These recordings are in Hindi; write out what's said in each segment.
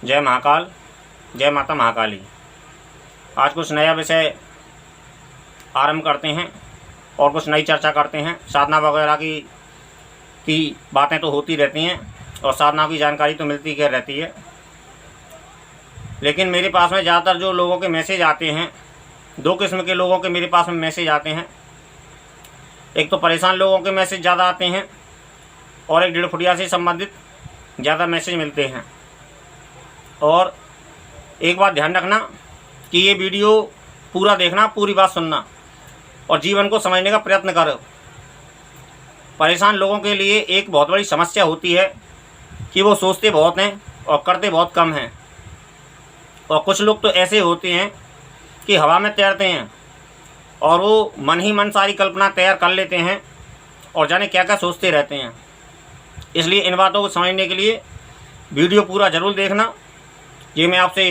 जय महाकाल, जय माता महाकाली। आज कुछ नया विषय आरंभ करते हैं और कुछ नई चर्चा करते हैं। साधना वगैरह की बातें तो होती रहती हैं और साधना की जानकारी तो मिलती ही रहती है, लेकिन मेरे पास में ज़्यादातर जो लोगों के मैसेज आते हैं, दो किस्म के लोगों के मेरे पास में मैसेज आते हैं। एक तो परेशान लोगों के मैसेज ज़्यादा आते हैं और एक 1.5 फुटिया से संबंधित ज़्यादा मैसेज मिलते हैं। और एक बात ध्यान रखना कि ये वीडियो पूरा देखना, पूरी बात सुनना और जीवन को समझने का प्रयत्न करो। परेशान लोगों के लिए एक बहुत बड़ी समस्या होती है कि वो सोचते बहुत हैं और करते बहुत कम हैं। और कुछ लोग तो ऐसे होते हैं कि हवा में तैरते हैं और वो मन ही मन सारी कल्पना तैयार कर लेते हैं और जाने क्या क्या सोचते रहते हैं। इसलिए इन बातों को समझने के लिए वीडियो पूरा ज़रूर देखना। ये मैं आपसे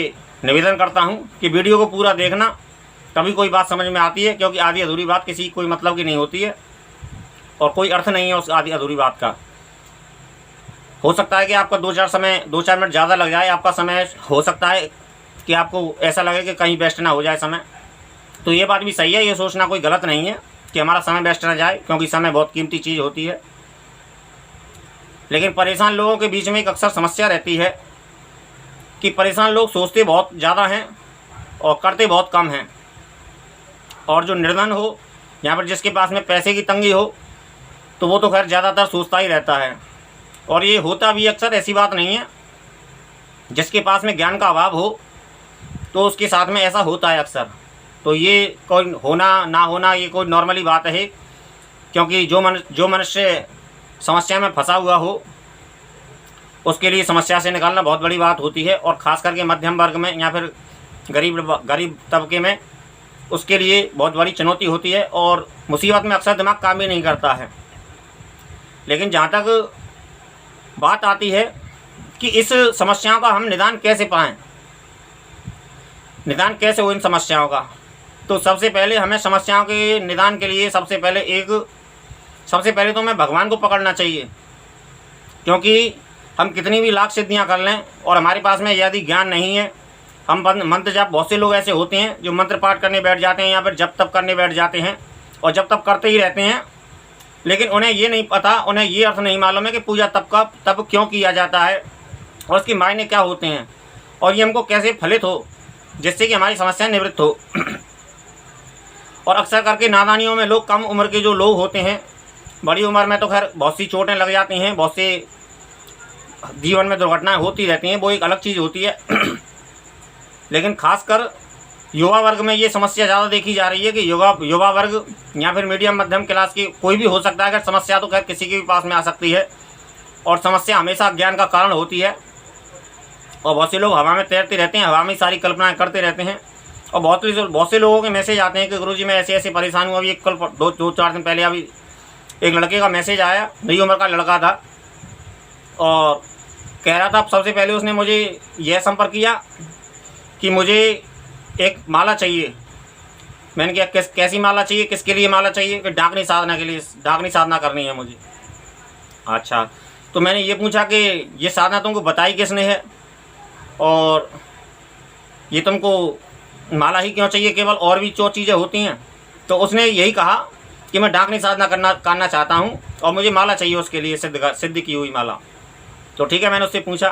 निवेदन करता हूँ कि वीडियो को पूरा देखना, तभी कोई बात समझ में आती है, क्योंकि आधी अधूरी बात किसी कोई मतलब की नहीं होती है और कोई अर्थ नहीं है उस आधी अधूरी बात का। हो सकता है कि आपका 2-4 मिनट ज़्यादा लग जाए, आपका समय हो सकता है कि आपको ऐसा लगे कि कहीं वेस्ट ना हो जाए समय। तो ये बात भी सही है, ये सोचना कोई गलत नहीं है कि हमारा समय वेस्ट ना जाए, क्योंकि समय बहुत कीमती चीज़ होती है। लेकिन परेशान लोगों के बीच में एक अक्सर समस्या रहती है कि परेशान लोग सोचते बहुत ज़्यादा हैं और करते बहुत कम हैं। और जो निर्धन हो, यहाँ पर जिसके पास में पैसे की तंगी हो, तो वो तो खैर ज़्यादातर सोचता ही रहता है। और ये होता भी अक्सर, ऐसी बात नहीं है। जिसके पास में ज्ञान का अभाव हो तो उसके साथ में ऐसा होता है अक्सर। तो ये कोई होना ना होना ये कोई नॉर्मली बात है, क्योंकि जो मनुष्य समस्या में फंसा हुआ हो उसके लिए समस्या से निकालना बहुत बड़ी बात होती है। और ख़ास करके मध्यम वर्ग में या फिर गरीब तबके में उसके लिए बहुत बड़ी चुनौती होती है और मुसीबत में अक्सर दिमाग काम भी नहीं करता है। लेकिन जहाँ तक बात आती है कि इस समस्याओं का हम निदान कैसे पाएँ, निदान कैसे हो इन समस्याओं का, तो सबसे पहले हमें समस्याओं के निदान के लिए सबसे पहले तो हमें भगवान को पकड़ना चाहिए। क्योंकि हम कितनी भी लाख सिद्धियां कर लें और हमारे पास में यदि ज्ञान नहीं है, हम मंत्र जाप, बहुत से लोग ऐसे होते हैं जो मंत्र पाठ करने बैठ जाते हैं या फिर जप तप करने बैठ जाते हैं और जब तप करते ही रहते हैं, लेकिन उन्हें ये नहीं पता, उन्हें ये अर्थ नहीं मालूम है कि पूजा तप क्यों किया जाता है और उसके मायने क्या होते हैं और ये हमको कैसे फलित हो, जिससे कि हमारी समस्याएं निवृत्त हो। और अक्सर करके नादानियों में लोग, कम उम्र के जो लोग होते हैं, बड़ी उम्र में तो खैर बहुत सी चोटें लग जाती हैं, बहुत से जीवन में दुर्घटनाएं होती रहती हैं, वो एक अलग चीज़ होती है। लेकिन खासकर युवा वर्ग में ये समस्या ज़्यादा देखी जा रही है कि युवा वर्ग या फिर मीडियम मध्यम क्लास की कोई भी हो सकता है। अगर समस्या तो खैर किसी के भी पास में आ सकती है और समस्या हमेशा ज्ञान का कारण होती है। और बहुत से लोग हवा में तैरते रहते हैं, हवा में सारी कल्पनाएँ करते रहते हैं। और बहुत से लोगों के मैसेज आते हैं कि गुरुजी मैं ऐसे ऐसे परेशान हुआ। अभी कल 2-4 दिन पहले अभी एक लड़के का मैसेज आया, नई उम्र का लड़का था और कह रहा था, सबसे पहले उसने मुझे यह संपर्क किया कि मुझे एक माला चाहिए। मैंने कहा कैसी माला चाहिए, किसके लिए माला चाहिए? कि डाकनी साधना के लिए, डाकनी साधना करनी है मुझे। अच्छा, तो मैंने ये पूछा कि ये साधना तुमको बताई किसने है और ये तुमको माला ही क्यों चाहिए, केवल और भी जो चीज़ें होती हैं? तो उसने यही कहा कि मैं डाकनी साधना करना चाहता हूँ और मुझे माला चाहिए उसके लिए, सिद्ध की हुई माला। तो ठीक है, मैंने उससे पूछा।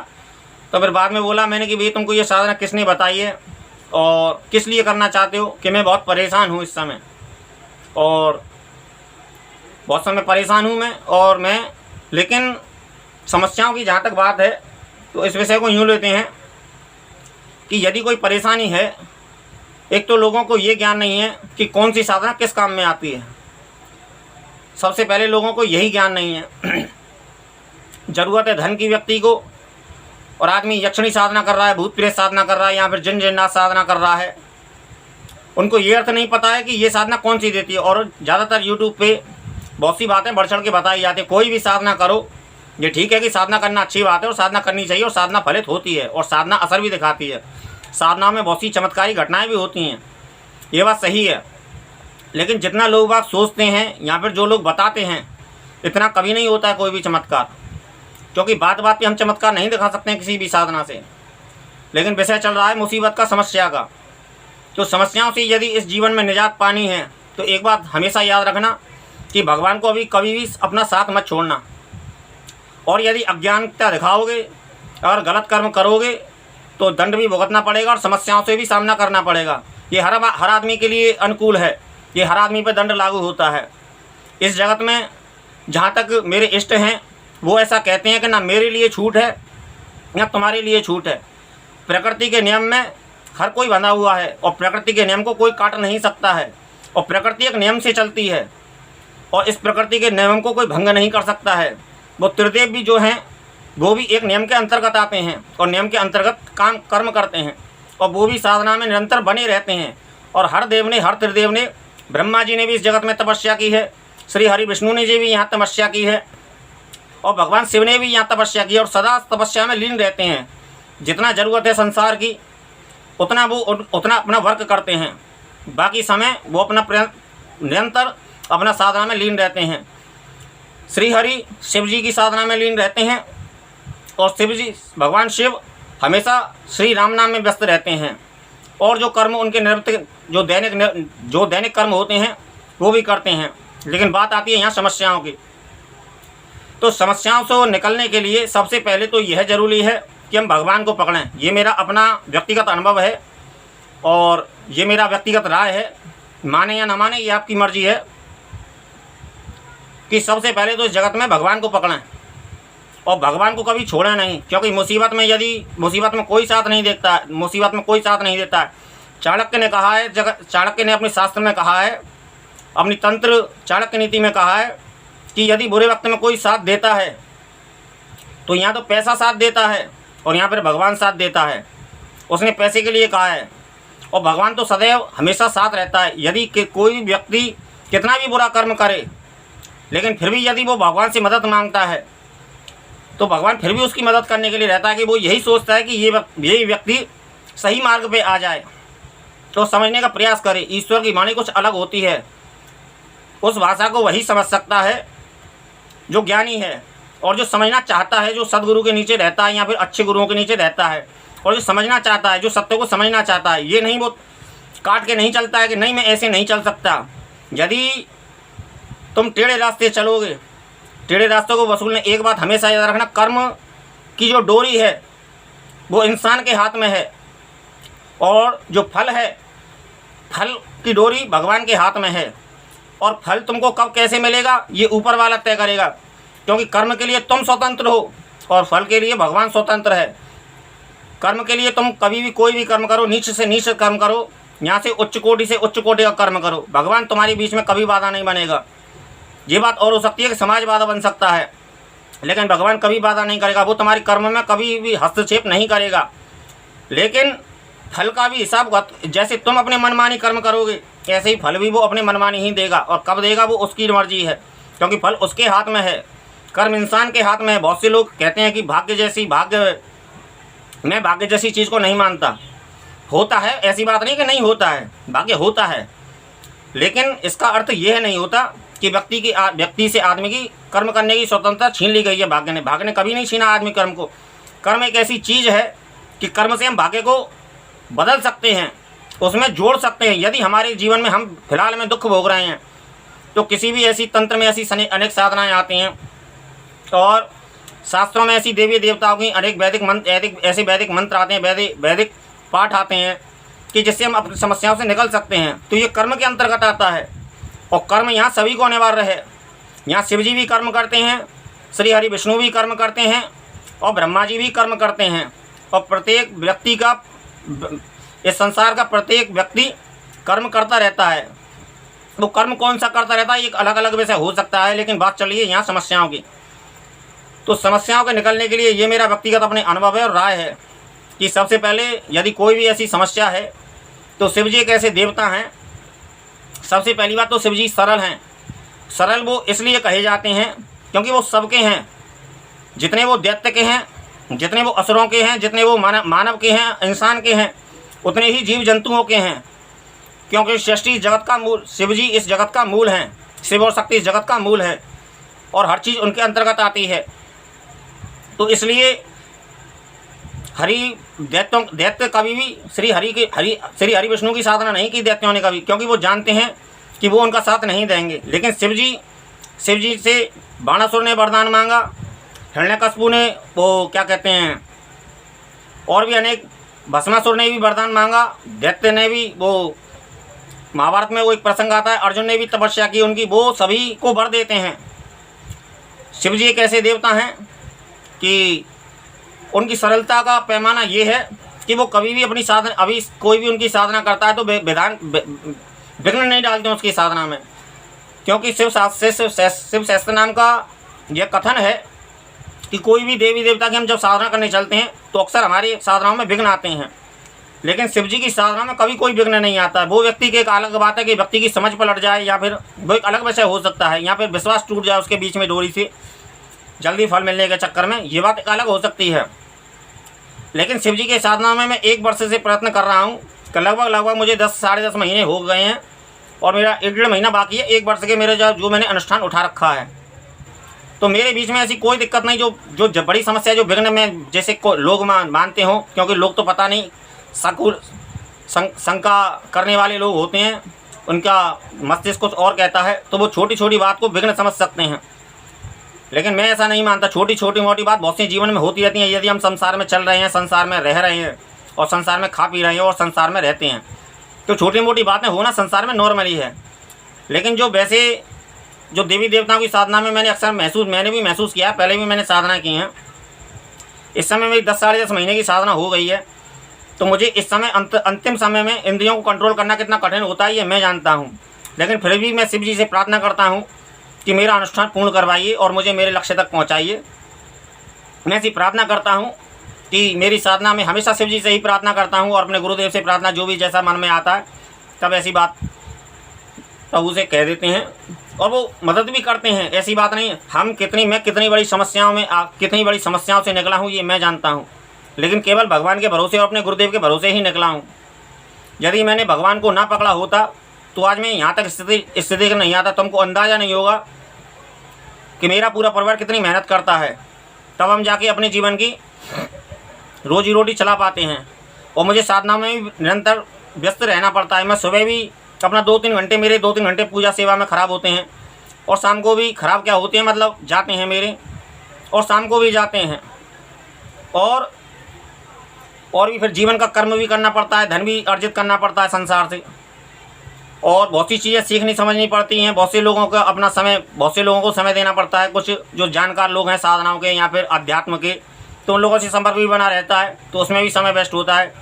तो फिर बाद में बोला मैंने कि भाई तुमको ये साधना किसने बताई है और किस लिए करना चाहते हो? कि मैं बहुत परेशान हूँ इस समय, और बहुत समय परेशान हूँ मैं लेकिन समस्याओं की जहाँ तक बात है तो इस विषय को यूँ लेते हैं कि यदि कोई परेशानी है, एक तो लोगों को ये ज्ञान नहीं है कि कौन सी साधना किस काम में आती है। सबसे पहले लोगों को यही ज्ञान नहीं है। ज़रूरत है धन की व्यक्ति को, और आदमी यक्षिणी साधना कर रहा है, भूत प्रेत साधना कर रहा है या फिर जिन जिन्नात साधना कर रहा है। उनको ये अर्थ नहीं पता है कि ये साधना कौन सी देती है। और ज़्यादातर यूट्यूब पे बहुत सी बातें बढ़ चढ़ के बताई जाती है। कोई भी साधना करो, ये ठीक है कि साधना करना अच्छी बात है और साधना करनी चाहिए और साधना फलित होती है और साधना असर भी दिखाती है। साधना में बहुत सी चमत्कारी घटनाएँ भी होती हैं, ये बात सही है। लेकिन जितना लोग बात सोचते हैं या फिर जो लोग बताते हैं, इतना कभी नहीं होता है कोई भी चमत्कार। क्योंकि बात बात पे हम चमत्कार नहीं दिखा सकते हैं किसी भी साधना से। लेकिन विषय चल रहा है मुसीबत का, समस्या का। तो समस्याओं से यदि इस जीवन में निजात पानी है तो एक बात हमेशा याद रखना कि भगवान को अभी कभी भी अपना साथ मत छोड़ना। और यदि अज्ञानता दिखाओगे और गलत कर्म करोगे तो दंड भी भुगतना पड़ेगा और समस्याओं से भी सामना करना पड़ेगा। ये हर आदमी के लिए अनुकूल है, ये हर आदमी पर दंड लागू होता है। इस जगत में जहाँ तक मेरे इष्ट हैं वो ऐसा कहते हैं कि ना मेरे लिए छूट है ना तुम्हारे लिए छूट है। प्रकृति के नियम में हर कोई बंधा हुआ है और प्रकृति के नियम को कोई काट नहीं सकता है और प्रकृति एक नियम से चलती है और इस प्रकृति के नियम को कोई भंग नहीं कर सकता है। वो त्रिदेव भी जो हैं वो भी एक नियम के अंतर्गत आते हैं और नियम के अंतर्गत कर्म करते हैं और वो भी साधना में निरंतर बने रहते हैं। और हर त्रिदेव ने, ब्रह्मा जी ने भी इस जगत में तपस्या की है, श्री हरि विष्णु ने जी भी यहाँ तपस्या की है और भगवान शिव ने भी यहाँ तपस्या की है और सदा तपस्या में लीन रहते हैं। जितना ज़रूरत है संसार की उतना अपना वर्क करते हैं, बाकी समय वो अपना निरंतर अपना साधना में लीन रहते हैं। श्री हरि शिव जी की साधना में लीन रहते हैं और शिव जी भगवान शिव हमेशा श्री राम नाम में व्यस्त रहते हैं और जो कर्म उनके निवृत्त जो दैनिक कर्म होते हैं वो भी करते हैं। लेकिन बात आती है यहाँ समस्याओं की। तो समस्याओं से निकलने के लिए सबसे पहले तो यह ज़रूरी है कि हम भगवान को पकड़ें। ये मेरा अपना व्यक्तिगत अनुभव है और ये मेरा व्यक्तिगत राय है, माने या ना माने ये आपकी मर्जी है, कि सबसे पहले तो इस जगत में भगवान को पकड़ें और भगवान को कभी छोड़ें नहीं। क्योंकि मुसीबत में कोई साथ नहीं देता है। चाणक्य ने कहा है, चाणक्य ने अपने शास्त्र में कहा है, अपनी तंत्र चाणक्य नीति में कहा है कि यदि बुरे वक्त में कोई साथ देता है तो यहाँ तो पैसा साथ देता है और यहाँ पर भगवान साथ देता है। उसने पैसे के लिए कहा है और भगवान तो सदैव हमेशा साथ रहता है। यदि कोई व्यक्ति कितना भी बुरा कर्म करे लेकिन फिर भी यदि वो भगवान से मदद मांगता है तो भगवान फिर भी उसकी मदद करने के लिए रहता है कि वो यही सोचता है कि ये व्यक्ति सही मार्ग पे आ जाए, तो समझने का प्रयास करे। ईश्वर की वाणी कुछ अलग होती है, उस भाषा को वही समझ सकता है जो ज्ञानी है और जो समझना चाहता है, जो सदगुरु के नीचे रहता है या फिर अच्छे गुरुओं के नीचे रहता है और जो समझना चाहता है, जो सत्य को समझना चाहता है। ये नहीं वो काट के नहीं चलता है कि नहीं मैं ऐसे नहीं चल सकता। यदि तुम टेढ़े रास्ते चलोगे, टेढ़े रास्तों को वसूलने, एक बात हमेशा याद रखना, कर्म की जो डोरी है वो इंसान के हाथ में है और जो फल है, फल की डोरी भगवान के हाथ में है और फल तुमको कब कैसे मिलेगा ये ऊपर वाला तय करेगा। क्योंकि कर्म के लिए तुम स्वतंत्र हो और फल के लिए भगवान स्वतंत्र है। कर्म के लिए तुम कभी भी कोई भी कर्म करो, नीच से नीच कर्म करो, यहाँ से उच्च कोटि से उच्च कोटि का कर्म करो, भगवान तुम्हारे बीच में कभी बाधा नहीं बनेगा। ये बात और हो सकती है कि समाज बाधा बन सकता है, लेकिन भगवान कभी बाधा नहीं करेगा। वो तुम्हारे कर्म में कभी भी हस्तक्षेप नहीं करेगा। लेकिन फल का भी हिसाब, जैसे तुम अपने मनमानी कर्म करोगे ऐसे ही फल भी वो अपने मनमानी ही देगा और कब देगा वो उसकी मर्जी है, क्योंकि फल उसके हाथ में है, कर्म इंसान के हाथ में है। बहुत से लोग कहते हैं कि मैं भाग्य जैसी चीज़ को नहीं मानता। होता है, ऐसी बात नहीं कि नहीं होता है, भाग्य होता है, लेकिन इसका अर्थ यह नहीं होता कि व्यक्ति से आदमी की कर्म करने की स्वतंत्रता छीन ली गई है भाग्य ने। भाग्य ने कभी नहीं छीना आदमी कर्म को। कर्म एक ऐसी चीज़ है कि कर्म से हम भाग्य को बदल सकते हैं, उसमें जोड़ सकते हैं। यदि हमारे जीवन में हम फिलहाल में दुख भोग रहे हैं तो किसी भी ऐसी तंत्र में ऐसी अनेक साधनाएँ आती हैं और शास्त्रों में ऐसी देवी देवताओं की अनेक वैदिक मंत्र आते हैं, वैदिक पाठ आते हैं कि जिससे हम अपनी समस्याओं से निकल सकते हैं। तो ये कर्म के अंतर्गत आता है और कर्म यहाँ सभी को अनिवार्य है। यहाँ शिव जी भी कर्म करते हैं, श्री हरि विष्णु भी कर्म करते हैं और ब्रह्मा जी भी कर्म करते हैं और प्रत्येक व्यक्ति का, इस संसार का प्रत्येक व्यक्ति कर्म करता रहता है। वो कर्म कौन सा करता रहता है एक अलग अलग विषय हो सकता है, लेकिन बात चलिए यहाँ समस्याओं की। तो समस्याओं के निकलने के लिए ये मेरा व्यक्तिगत अपने अनुभव है और राय है कि सबसे पहले यदि कोई भी ऐसी समस्या है तो शिव जी एक ऐसे देवता हैं। सबसे पहली बात तो शिव जी सरल हैं। सरल वो इसलिए कहे जाते हैं क्योंकि वो सबके हैं, जितने वो दैत्य के हैं, जितने वो असुरों के हैं, जितने वो मानव के हैं, इंसान के हैं, उतने ही जीव जंतुओं के हैं। क्योंकि सृष्टि जगत का मूल, शिव जी इस जगत का मूल हैं। शिव और शक्ति इस जगत का मूल है और हर चीज़ उनके अंतर्गत आती है। तो इसलिए हरि दैत्य कभी भी श्री हरि विष्णु की साधना नहीं की दैत्यों ने कभी, क्योंकि वो जानते हैं कि वो उनका साथ नहीं देंगे। लेकिन शिव जी से बाणासुर ने वरदान मांगा, हिरण्यकशिपु ने वो क्या कहते हैं और भी अनेक, भस्मासुर ने भी वरदान मांगा, दैत्य ने भी, वो महाभारत में वो एक प्रसंग आता है, अर्जुन ने भी तपस्या की उनकी, वो सभी को वर देते हैं। शिव जी एक ऐसे देवता हैं कि उनकी सरलता का पैमाना ये है कि वो कभी भी अपनी साधना, अभी कोई भी उनकी साधना करता है तो विघ्न नहीं डालते उसकी साधना में, क्योंकि शिव शास्त्र नाम का यह कथन है कि कोई भी देवी देवता की हम जब साधना करने चलते हैं तो अक्सर हमारी साधनाओं में विघ्न आते हैं, लेकिन शिव जी की साधना में कभी कोई विघ्न नहीं आता है। वो व्यक्ति की एक अलग बात है कि व्यक्ति की समझ पलट जाए, या फिर वो एक अलग विषय हो सकता है, या फिर विश्वास टूट जाए उसके बीच में डोरी से जल्दी फल मिलने के चक्कर में, ये बात एक अलग हो सकती है। लेकिन शिव जी के साधना में मैं 1 वर्ष से प्रयत्न कर रहा हूँ, लगभग मुझे साढ़े 10 महीने हो गए हैं, और मेरा 1 डेढ़ महीना बाकी है 1 वर्ष के मेरे जो मैंने अनुष्ठान उठा रखा है। तो मेरे बीच में ऐसी कोई दिक्कत नहीं, जो बड़ी समस्या जो विघ्न में जैसे लोग मानते हों, क्योंकि लोग तो पता नहीं शंका करने वाले लोग होते हैं, उनका मस्तिष्क कुछ और कहता है, तो वो छोटी छोटी बात को विघ्न समझ सकते हैं। लेकिन मैं ऐसा नहीं मानता, छोटी मोटी बात बहुत सी जीवन में होती रहती है। यदि हम संसार में चल रहे हैं, संसार में रह रहे हैं, और संसार में खा पी रहे हैं, और संसार में रहते हैं, तो छोटी मोटी बातें होना संसार में नॉर्मली है। लेकिन जो देवी देवताओं की साधना में मैंने भी महसूस किया, पहले भी मैंने साधना की है। इस समय मेरी 10 साढ़े 10 महीने की साधना हो गई है, तो मुझे इस समय अंतिम समय में इंद्रियों को कंट्रोल करना कितना कठिन होता है ये मैं जानता हूँ। लेकिन फिर भी मैं शिव जी से प्रार्थना करता हूँ कि मेरा अनुष्ठान पूर्ण करवाइए और मुझे मेरे लक्ष्य तक पहुँचाइए। मैं ऐसी प्रार्थना करता हूँ कि मेरी साधना में हमेशा शिव जी से ही प्रार्थना करता हूँ, और अपने गुरुदेव से प्रार्थना, जो भी जैसा मन में आता है तब ऐसी बात प्रभु से कह देते हैं, और वो मदद भी करते हैं। ऐसी बात नहीं है मैं कितनी बड़ी समस्याओं से निकला हूँ ये मैं जानता हूँ, लेकिन केवल भगवान के भरोसे और अपने गुरुदेव के भरोसे ही निकला हूँ। यदि मैंने भगवान को ना पकड़ा होता तो आज मैं यहाँ तक स्थिति नहीं आता। तुमको अंदाज़ा नहीं होगा कि मेरा पूरा परिवार कितनी मेहनत करता है, तब हम जाके अपने जीवन की रोजी रोटी चला पाते हैं। और मुझे साधना में भी निरंतर व्यस्त रहना पड़ता है। मैं सुबह भी अपना 2-3 घंटे, मेरे 2-3 घंटे पूजा सेवा में ख़राब होते हैं, और शाम को भी ख़राब क्या होते हैं, मतलब जाते हैं मेरे, और शाम को भी जाते हैं। और भी फिर जीवन का कर्म भी करना पड़ता है, धन भी अर्जित करना पड़ता है संसार से, और बहुत सी चीज़ें सीखनी समझनी पड़ती हैं। बहुत से लोगों को समय देना पड़ता है। कुछ जो जानकार लोग हैं साधनाओं के या फिर अध्यात्म के, तो उन लोगों से संपर्क भी बना रहता है, तो उसमें भी समय वेस्ट होता है।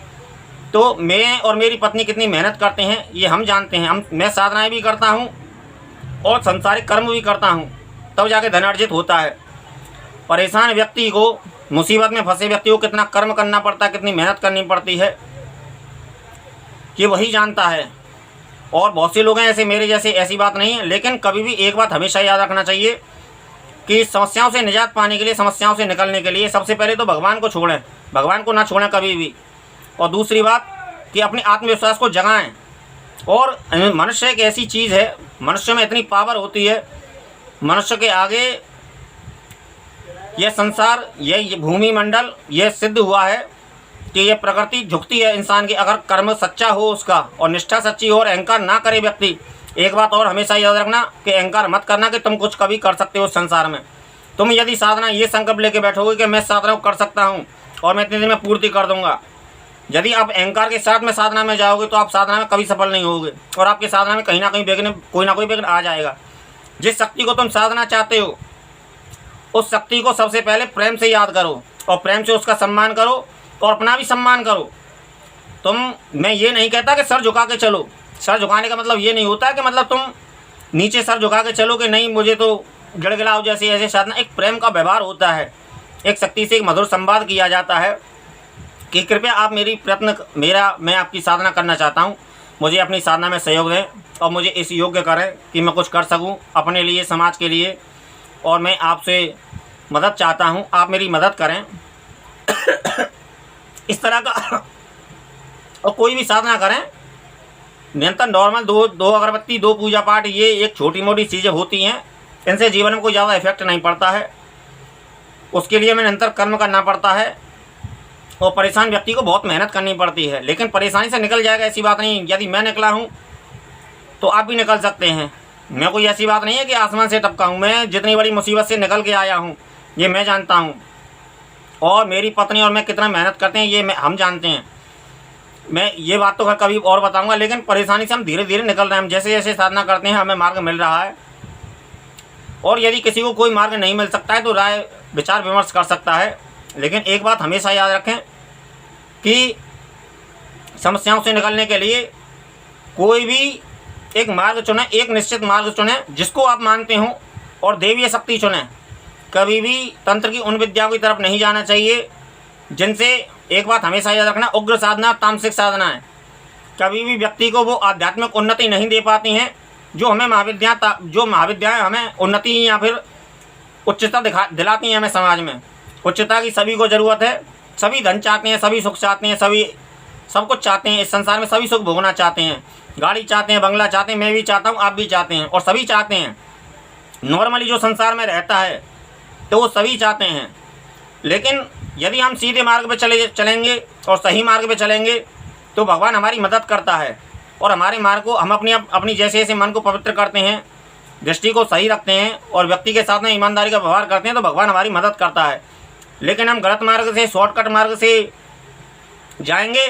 तो मैं और मेरी पत्नी कितनी मेहनत करते हैं ये हम जानते हैं। मैं साधनाएँ भी करता हूँ और संसारिक कर्म भी करता हूँ, तब जाके धन अर्जित होता है। परेशान व्यक्ति को, मुसीबत में फंसे व्यक्ति को कितना कर्म करना पड़ता है, कितनी मेहनत करनी पड़ती है, ये वही जानता है। और बहुत से लोग हैं ऐसे मेरे जैसे, ऐसी बात नहीं है। लेकिन कभी भी एक बात हमेशा याद रखना चाहिए कि समस्याओं से निजात पाने के लिए, समस्याओं से निकलने के लिए सबसे पहले तो भगवान को छोड़ें, भगवान को ना छोड़ें कभी भी। और दूसरी बात कि अपने आत्मविश्वास को जगाएं। और मनुष्य एक ऐसी चीज़ है, मनुष्य में इतनी पावर होती है, मनुष्य के आगे यह संसार, यह भूमि मंडल, यह सिद्ध हुआ है कि यह प्रकृति झुकती है इंसान की, अगर कर्म सच्चा हो उसका और निष्ठा सच्ची हो और अहंकार ना करे व्यक्ति। एक बात और हमेशा याद रखना कि अहंकार मत करना कि तुम कुछ कभी कर सकते हो संसार में। तुम यदि साधना ये संकल्प लेके बैठोगे कि मैं साधना कर सकता हूँ और मैं इतने दिन में पूर्ति कर दूंगा, यदि आप अहंकार के साथ में साधना में जाओगे तो आप साधना में कभी सफल नहीं होगे, और आपकी साधना में कहीं ना कहीं कोई ना कोई विघ्न आ जाएगा। जिस शक्ति को तुम साधना चाहते हो उस शक्ति को सबसे पहले प्रेम से याद करो, और प्रेम से उसका सम्मान करो, और अपना भी सम्मान करो। मैं ये नहीं कहता कि सर झुका के चलो। सर झुकाने का मतलब ये नहीं होता कि मतलब तुम नीचे सर झुका के चलो कि नहीं मुझे तो गिड़गिड़ाओ जैसे ऐसे साधना। एक प्रेम का व्यवहार होता है, एक शक्ति से एक मधुर संवाद किया जाता है कि कृपया आप मैं आपकी साधना करना चाहता हूँ, मुझे अपनी साधना में सहयोग दें और मुझे इस योग्य करें कि मैं कुछ कर सकूँ अपने लिए, समाज के लिए, और मैं आपसे मदद चाहता हूँ, आप मेरी मदद करें। इस तरह का। और कोई भी साधना करें, निरंतर नॉर्मल दो अगरबत्ती, 2 पूजा पाठ, ये एक छोटी मोटी चीज़ें होती हैं, इनसे जीवन में कोई ज़्यादा इफेक्ट नहीं पड़ता है। उसके लिए हमें निरंतर कर्म करना पड़ता है, और परेशान व्यक्ति को बहुत मेहनत करनी पड़ती है, लेकिन परेशानी से निकल जाएगा ऐसी बात नहीं। यदि मैं निकला हूँ तो आप भी निकल सकते हैं। मैं कोई ऐसी बात नहीं है कि आसमान से टपका हूँ। मैं जितनी बड़ी मुसीबत से निकल के आया हूँ ये मैं जानता हूँ, और मेरी पत्नी और मैं कितना मेहनत करते हैं ये हम जानते हैं। मैं ये बात तो खैर कभी और बताऊँगा, लेकिन परेशानी से हम धीरे धीरे निकल रहे हैं। हम जैसे जैसे साधना करते हैं हमें मार्ग मिल रहा है, और यदि किसी को कोई मार्ग नहीं मिल सकता है तो राय विचार विमर्श कर सकता है। लेकिन एक बात हमेशा याद रखें कि समस्याओं से निकलने के लिए कोई भी एक मार्ग चुनें, एक निश्चित मार्ग चुनें जिसको आप मानते हो, और दैवीय शक्ति चुनें। कभी भी तंत्र की उन विद्याओं की तरफ नहीं जाना चाहिए जिनसे, एक बात हमेशा याद रखना, उग्र साधना तामसिक साधना है। कभी भी व्यक्ति को वो आध्यात्मिक उन्नति नहीं दे पाती हैं जो महाविद्याएँ हमें उन्नति या फिर उच्चता दिलाती हैं हमें समाज में। उच्चता की सभी को ज़रूरत है, सभी धन चाहते हैं, सभी सुख चाहते हैं, सभी सब कुछ चाहते हैं। इस संसार में सभी सुख भोगना चाहते हैं, गाड़ी चाहते हैं, बंगला चाहते हैं, मैं भी चाहता हूँ, आप भी चाहते हैं, और सभी चाहते हैं। नॉर्मली जो संसार में रहता है तो वो सभी चाहते हैं। लेकिन यदि हम सीधे मार्ग पे चलेंगे और सही मार्ग पे चलेंगे तो भगवान हमारी मदद करता है, और हमारे मार्ग को हम अपनी जैसे जैसे मन को पवित्र करते हैं, दृष्टि को सही रखते हैं और व्यक्ति के साथ में ईमानदारी का व्यवहार करते हैं तो भगवान हमारी मदद करता है। लेकिन हम गलत मार्ग से, शॉर्टकट मार्ग से जाएंगे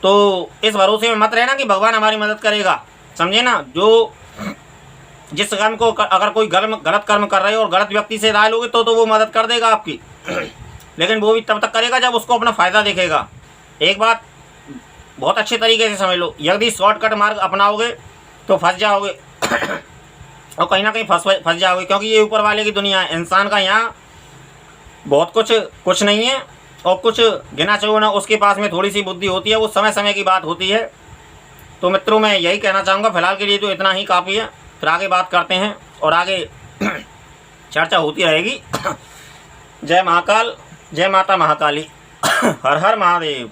तो इस भरोसे में मत रहना कि भगवान हमारी मदद करेगा, समझे ना। जो जिस कर्म को अगर कोई गलत कर्म कर रहे हो और गलत व्यक्ति से राय लोगे तो वो मदद कर देगा आपकी, लेकिन वो भी तब तक करेगा जब उसको अपना फ़ायदा दिखेगा। एक बात बहुत अच्छे तरीके से समझ लो, यदि शॉर्टकट मार्ग अपनाओगे तो फंस जाओगे और कहीं ना कहीं फंस जाओगे, क्योंकि ये ऊपर वाले की दुनिया है। इंसान का यहाँ बहुत कुछ नहीं है, और कुछ गिना चुना उसके पास में थोड़ी सी बुद्धि होती है, वो समय समय की बात होती है। तो मित्रों मैं यही कहना चाहूँगा, फिलहाल के लिए तो इतना ही काफ़ी है। फिर आगे बात करते हैं और आगे चर्चा होती रहेगी। जय महाकाल, जय माता महाकाली। हर हर महादेव।